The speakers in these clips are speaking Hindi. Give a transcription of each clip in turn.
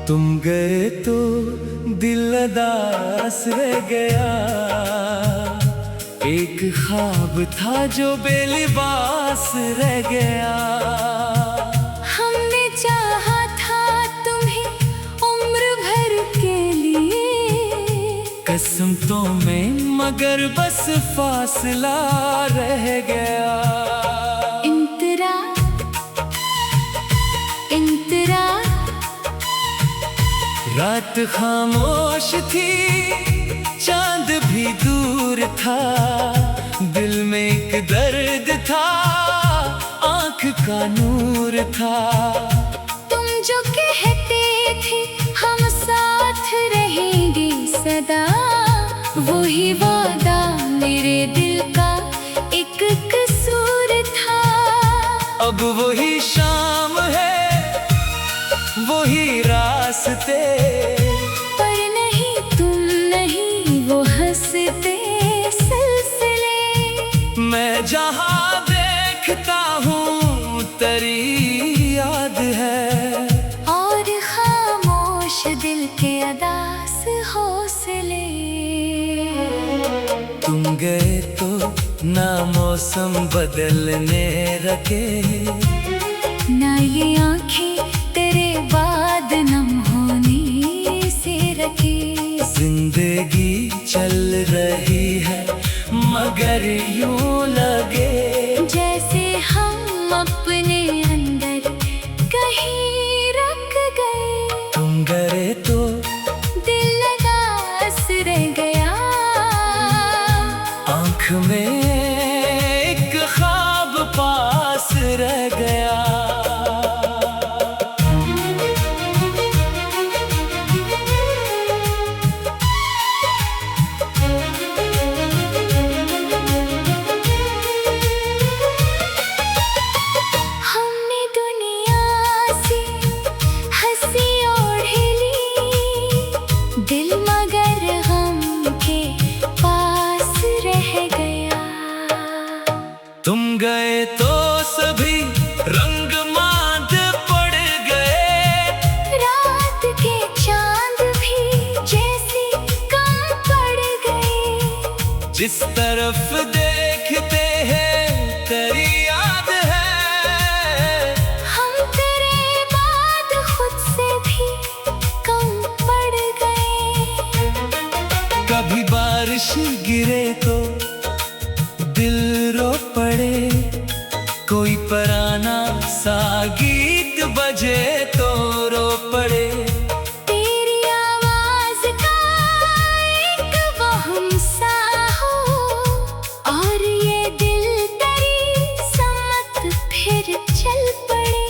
तुम गए तो दिल अदास रह गया। एक ख्वाब था जो बेलिबास रह गया। हमने चाहा था तुम्हें उम्र भर के लिए, कसम तो में मगर बस फासला रह गया। इंतरा इंतरा रात खामोश थी, चांद भी दूर था, दिल में एक दर्द था, आंख का नूर था। तुम जो कहते थे हम साथ रहेंगे सदा, वही वादा मेरे दिल का एक कसूर था। अब वही शाम है, वही रास्ते, पर नहीं तुम नहीं वो हंसते सिलसिले। मैं जहाँ देखता हूँ तेरी याद है, और खामोश दिल के अदास हौसले। तुम गए तो ना मौसम बदलने रखे, ना ये आँखें तेरे बाद नम होने से रखे। जिंदगी चल रही है मगर यूं लगे जैसे हम अपने अंदर कहीं रख गए। तुम गए तो दिल अदास रह गया, आँख में एक ख्वाब पास रह गया। हमने दुनिया से हंसी ओढ़ ली, दिल मगर हम के पास रह गया। तुम गए तो सभी रंग मांद पड़ गए, रात के चांद भी जैसे कम पड़ गए। जिस तरफ देखते हैं तेरी याद है, हम तेरे बाद खुद से भी कम पड़ गए। कभी बारिश गिरे तो दिल रो पड़े, कोई पराना सा गीत बजे तो रो पड़े। तेरी आवाज का एक वहम सा हो, और ये दिल तेरी सम्मत फिर चल पड़े।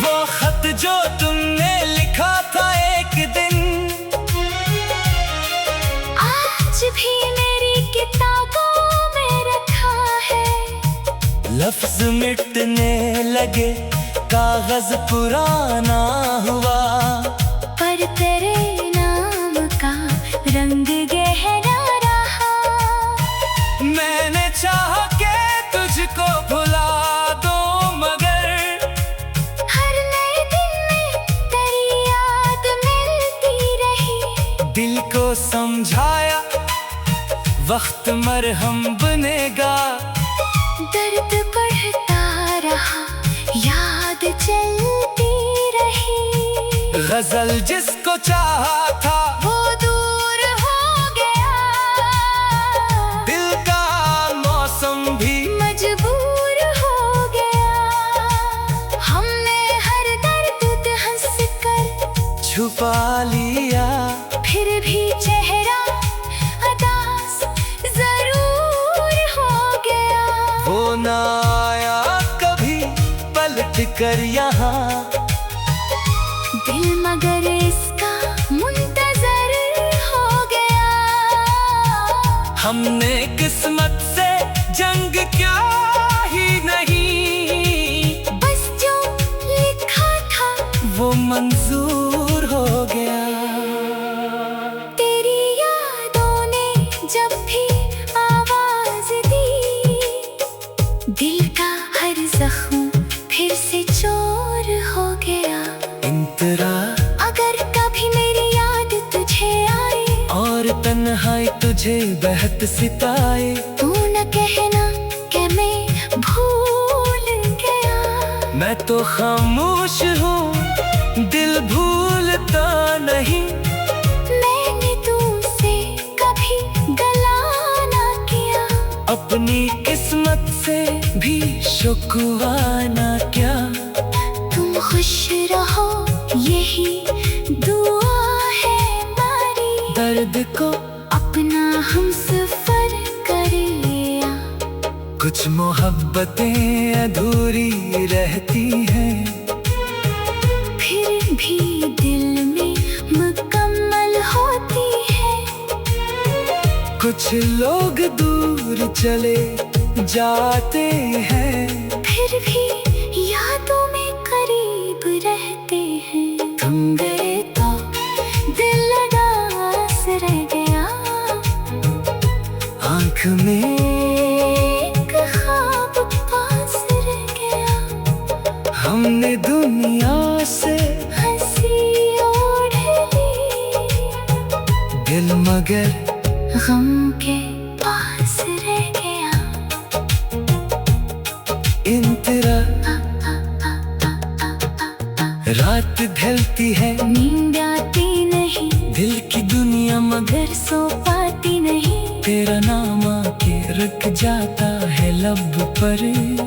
वो खत जो तुमने लिखा था एक दिन, आज भी मेरी किताबों में रखा है। लफ्ज मिटने लगे, कागज पुराना हुआ, पर तेरे नाम का रंग गहरा रहा। मैंने चाहा के तुझको भुला दो मगर हर नए दिन में तेरी याद मिलती रही। दिल को समझाया वक्त मरहम बनेगा। दर्द बढ़ता रहा, याद चलती रही। गजल जिसको चाहा था वो दूर हो गया, दिल का मौसम भी मजबूर हो गया। हमने हर दर्द हंस कर छुपा लिया, फिर भी चेहरा अदास जरूर हो गया। वो ना आया कभी पलट कर यहाँ, दिल मगर इसका मुंतजर हो गया। हमने किस्मत से जंग क्या ही नहीं, बस जो लिखा था वो मंजूर हो गया। तेरी यादों ने जब भी आवाज दी, दिल का हर जख्म फिर से चोर हो गया। इंतरा मुझे बहत सिताए। तू न कहना कि मैं भूल गया। मैं तो खामोश हूँ, दिल भूलता नहीं। मैंने तुमसे कभी गला ना किया। अपनी किस्मत से भी शुक्वा ना क्या। तुम खुश रहो यही दुआ है हमारी। दर्द को अपना हम सफर करें। कुछ मोहब्बतें अधूरी रहती हैं, फिर भी दिल में मुकम्मल होती है। कुछ लोग दूर चले जाते हैं, फिर भी यादों में करीब रहते हैं। तुम गए तो दिल उदास रह गया। आँख में एक ख्वाब पास रह गया। हमने दुनिया से हंसी ओढ़ ली, दिल मगर गम के पास रह गया। इन तेरा रात ढलती है, नींद आती नहीं, दिल की दुनिया मगर घर सो पाती नहीं। तेरा नाम आके रुक जाता है लब पर।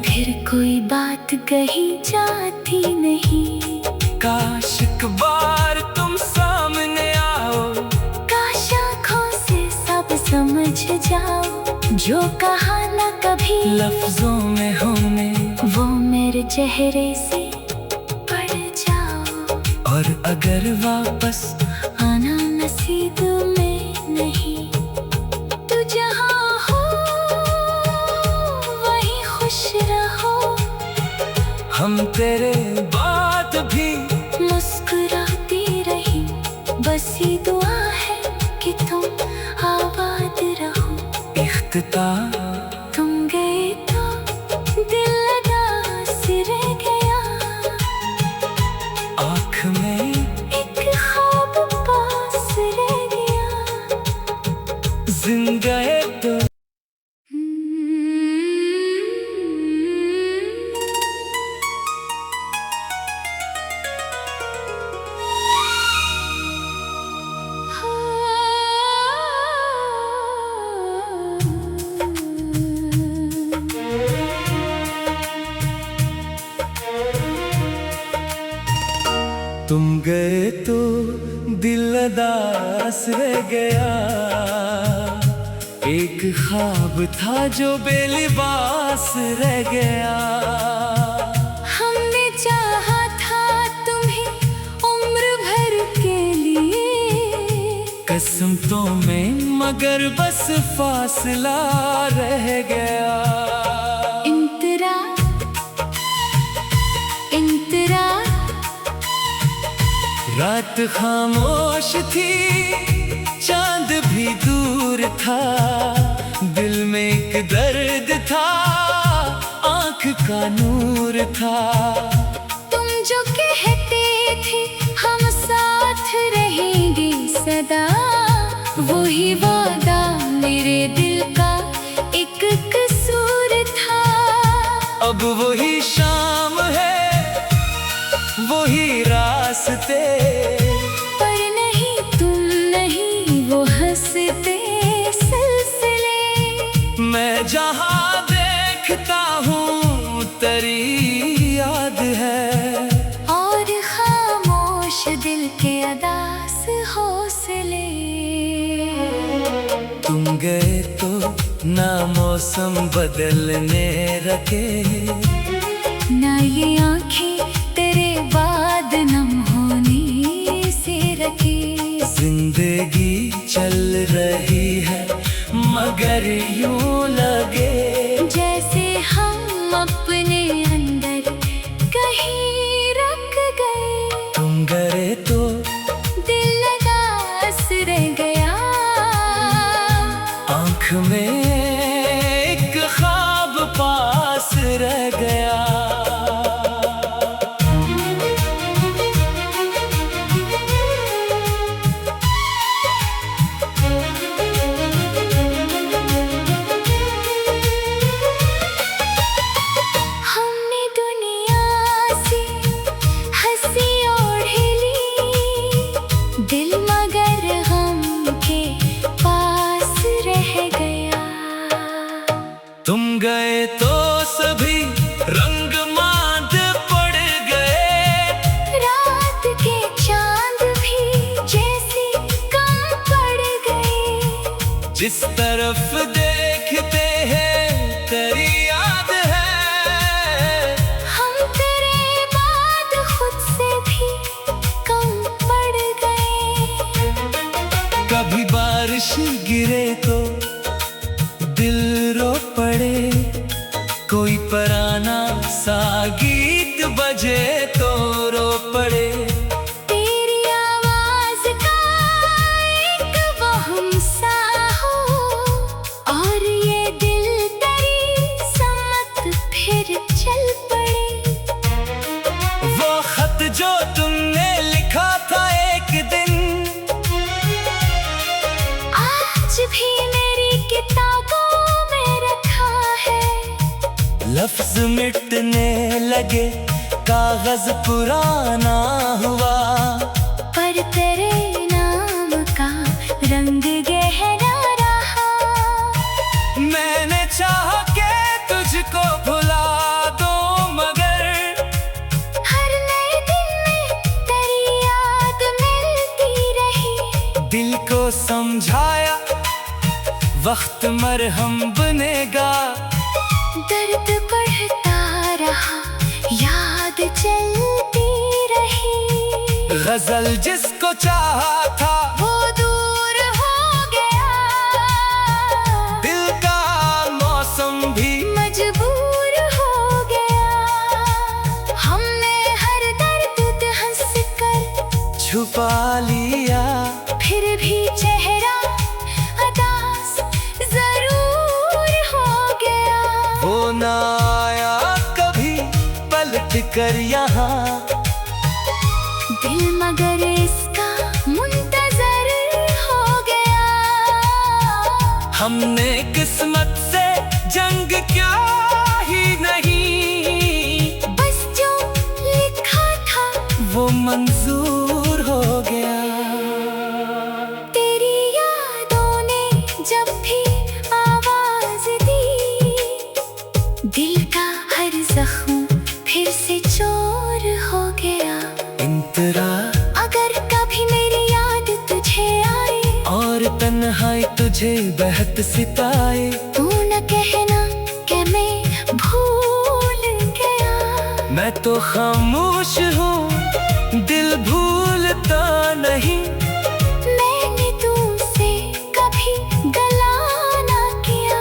फिर कोई बात कही जाती नहीं। काश एक बार तुम सामने आओ, काश आँखों से सब समझ जाओ। जो कहा ना कभी लफ्जों में होने वो मेरे चेहरे से पड़ जाओ। और अगर वापस आना नसीब में नहीं, तू जहाँ हो वहीं खुश रहो। हम तेरे बाद भी मुस्कुराती रही, बस ये दुआ है कि तुम आबाद रहो। इख्तिताम तुम गए तो दिल उदास रह गया। आँख में एक ख्वाब पास रह गया। जिंदा है तो तुम गए तो दिल उदास रह गया। एक ख्वाब था जो बेलिबास रह गया। हमने चाहा था तुम्हें उम्र भर के लिए। कसम तो में मगर बस फासला रह गया। इंतरा इंतरा रात खामोश थी, चांद भी दूर था। दिल में एक दर्द था, आँख का नूर था। तुम जो कहते थे हम साथ रहेंगे सदा, वही वादा मेरे दिल का एक कसूर था। अब वही शाम है, वही रास्ते, पर नहीं तुम नहीं वो हंसते सिलसिले। मैं जहाँ देखता हूँ तेरी याद है। और खामोश दिल के अदास हौसले। तुम गए तो ना मौसम बदलने रखे, ना ये आँखें तेरे बाद नम होने से रखे। जिंदगी चल रही है मगर यूं लगे जैसे हम अपने अंदर कहीं रख गए। तुम गए तो दिल उदास रह गया। आँख में एक ख्वाब पास रह गया। गए तो सभी रंग मांद पड़ गए। रात के चांद भी जैसे कम पड़ गए। जिस तरफ देखते हैं तेरी याद है। हम तेरे बाद खुद से भी कम पड़ गए। कभी बारिश गिरे तो दिल रो पड़े। कोई पुराना सा गीत बजे तो रो पड़े। तेरी आवाज का एक वहम सा हो और ये दिल तेरी समत फिर चल पड़े। वो खत जो तुमने लिखा था एक दिन, आज भी मेरी किताबों में रखा है। लफ्ज मिटने लगे, कागज पुराना हुआ। पर तेरे नाम का रंग गहरा रहा। मैंने चाहा के तुझको भुला दो, मगर हर नए दिन में तेरी याद मिलती रही। दिल को समझाया वक्त मरहम बनेगा। दर्द बढ़ता रहा, याद चलती रही। गजल जिसको चाहा था वो दूर हो गया। दिल का मौसम भी मजबूर हो गया। हमने हर दर्द हंस कर छुपा लिया। फिर भी चेहरा अदास जरूर हो गया। वो ना आया कभी पलट कर यहाँ। दिल मगर इसका मुंतजर हो गया। हमने किस्मत से जंग क्या ही नहीं, बस जो लिखा था वो मंजूर हो गया। तेरी यादों ने जब भी आवाज दी, दिल का हर जख्म फिर से चोर हो गया। इंतरा अगर कभी मेरी याद तुझे आए और तन्हाई तुझे बहत सिताए, तू न कहना कि मैं भूल गया। मैं तो खामोश हूँ, दिल भूलता नहीं। मैंने तुमसे कभी गला ना किया।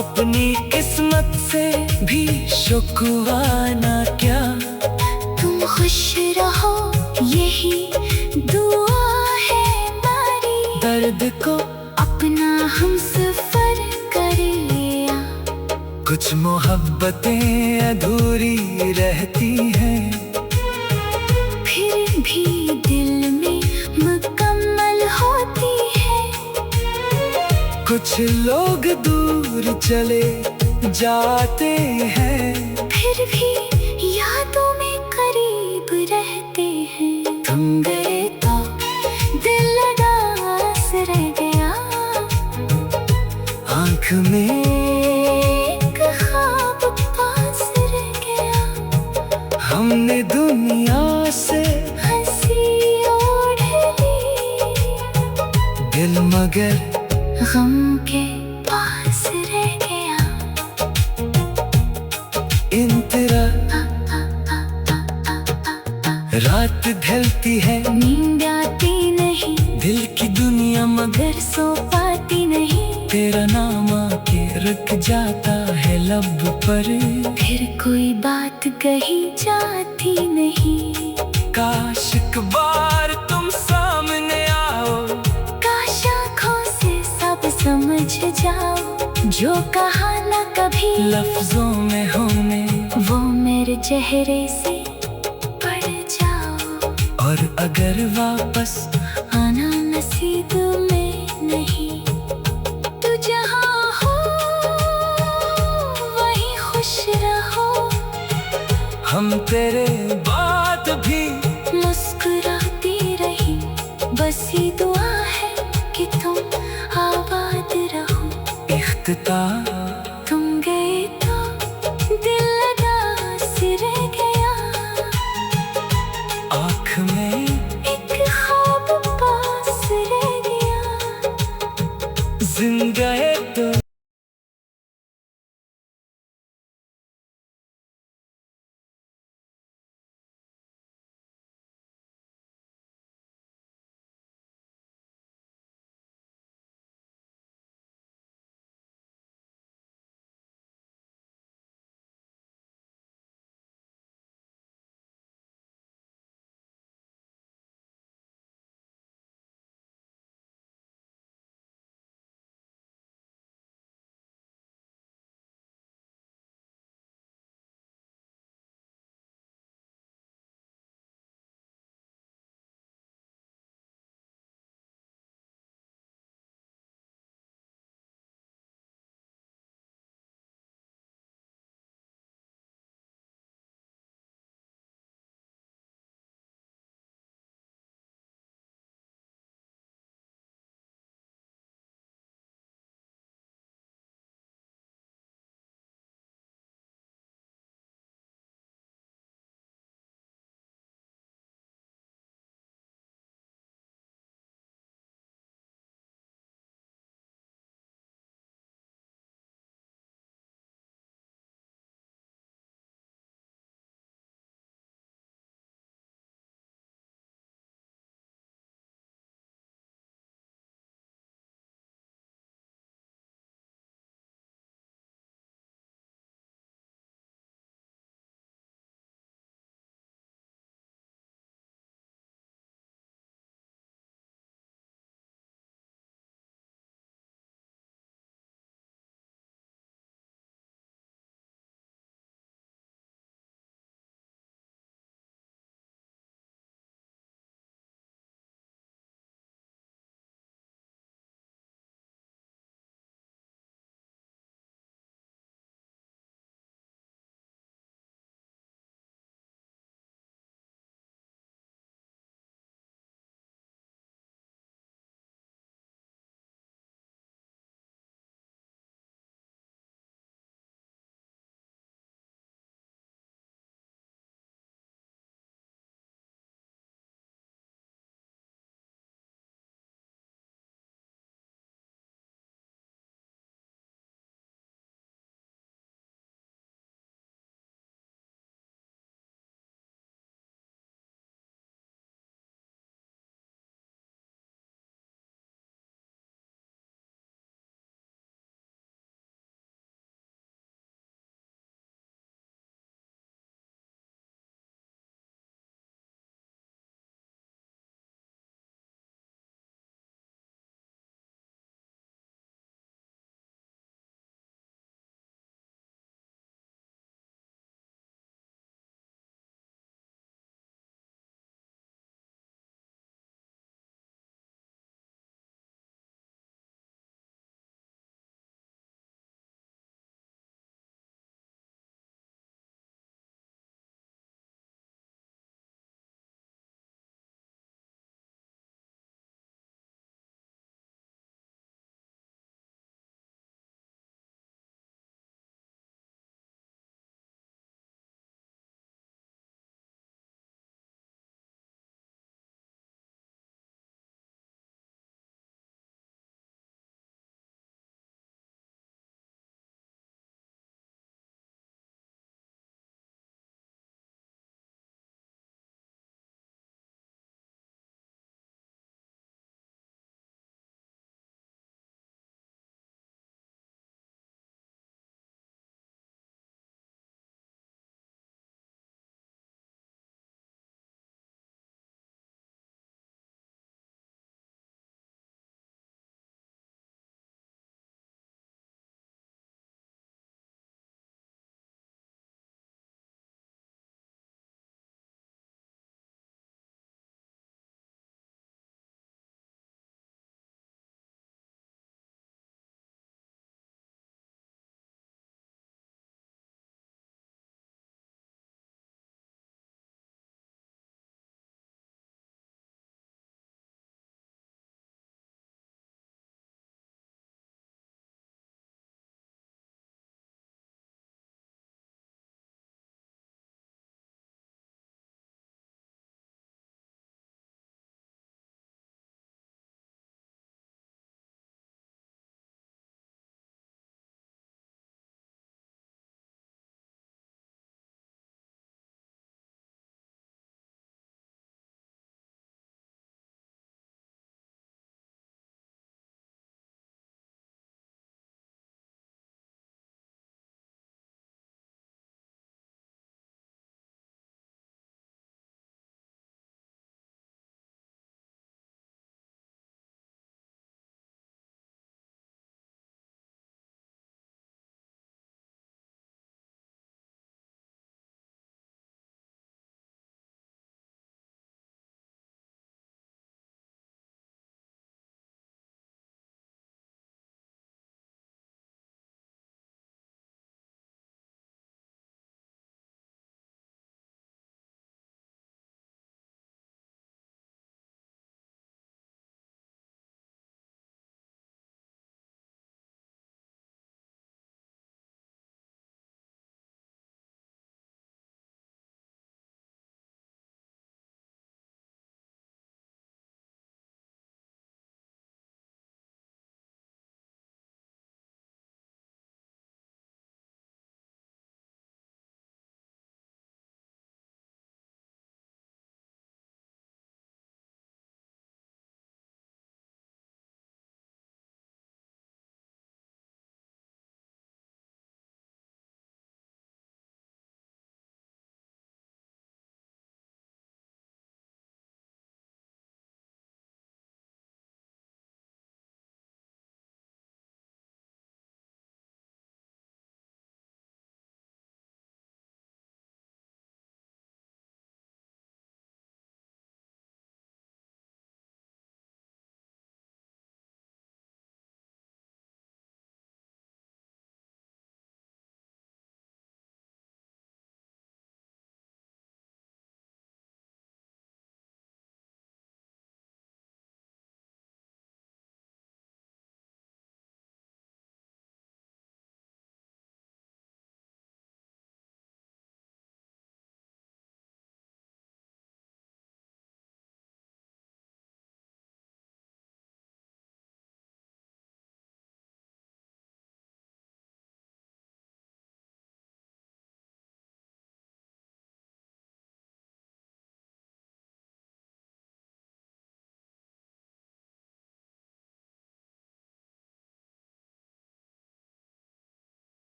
अपनी किस्मत से भी शुक्वा ना क्या। तुम खुश रहो यही दुआ है हमारी। दर्द को अपना हम सफर कर लिया। कुछ मोहब्बतें अधूरी रहती हैं, फिर भी दिल में मुकम्मल होती है। कुछ लोग दूर चले जाते हैं, फिर भी यादों में करीब रहते हैं। तुम गए तो दिल उदास रह गया। आँख में एक ख्वाब पास रह गया। हमने दुनिया से हंसी ओढ़ ली, दिल मगर गम के पास रह गया। इंतरा रात ढलती है, नींद आती नहीं, दिल की दुनिया मगर घर सो पाती नहीं। तेरा नाम आके रुक जाता है लब पर। फिर कोई बात कही जाती नहीं। काश एक बार तुम सामने आओ, काश आँखों से सब समझ जाओ। जो कहा ना कभी लफ्जों में होने वो मेरे चेहरे से पड़ जाओ। और अगर वापस आना नसीब में नहीं, तू जहाँ हो वहीं खुश रहो। हम तेरे बाद भी मुस्कुराती रही, बस ये दुआ है कि तुम आबाद रहो। इख्तितार